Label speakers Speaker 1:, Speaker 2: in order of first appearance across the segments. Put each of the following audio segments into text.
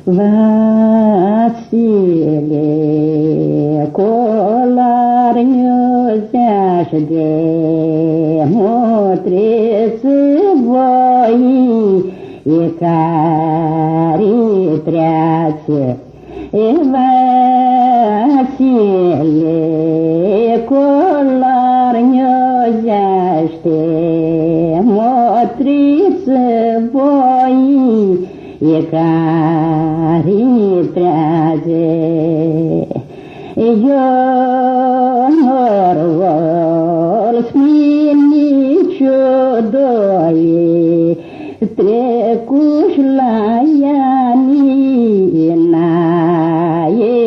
Speaker 1: Vasile, colarniu zeaș de motreță voi, e care treață. Vasile, colarniu zeaș de motreță voi, e care treaze. Eu norvol sminiciu doi, trecuși la iani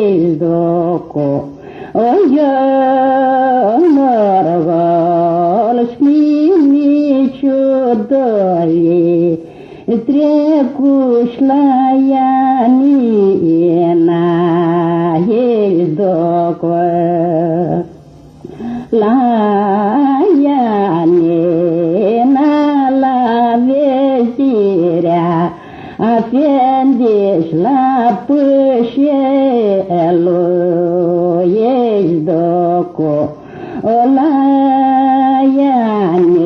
Speaker 1: naizdoco. Eu norvol sminiciu doi, trecuși la iani naizdoco. La iani la vezirea, afendiși la pâșelul izdoco. La iani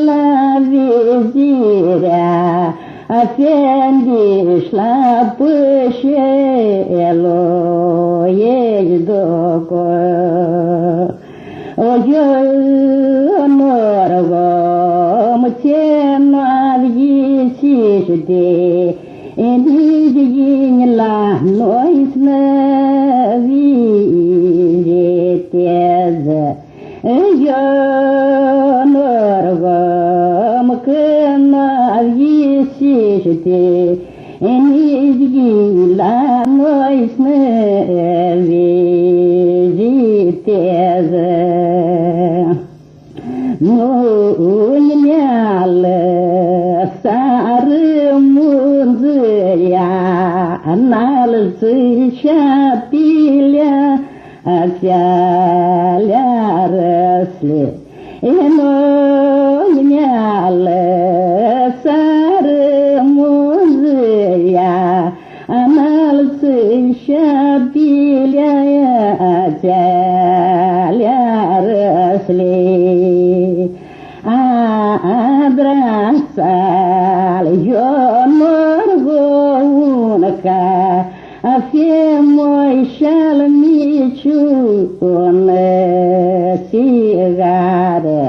Speaker 1: la vezirea, afendiși la pâșelul izdoco. Eu norvom ce n-avisiși de indigini la noi snăvireteză. Eu norvom că n-avisiși de indigini la noi snăvireteză. Nu-i ne-a lăsat rămânzăria, înălță-și-a pilea, ațea-lea răsle. Nu-i ne-a lăsat rămânzăria, înălță-și-a pilea, ațea-lea răsle. Abraçal, eu morgonca, a fie moișal miciu, o cigară,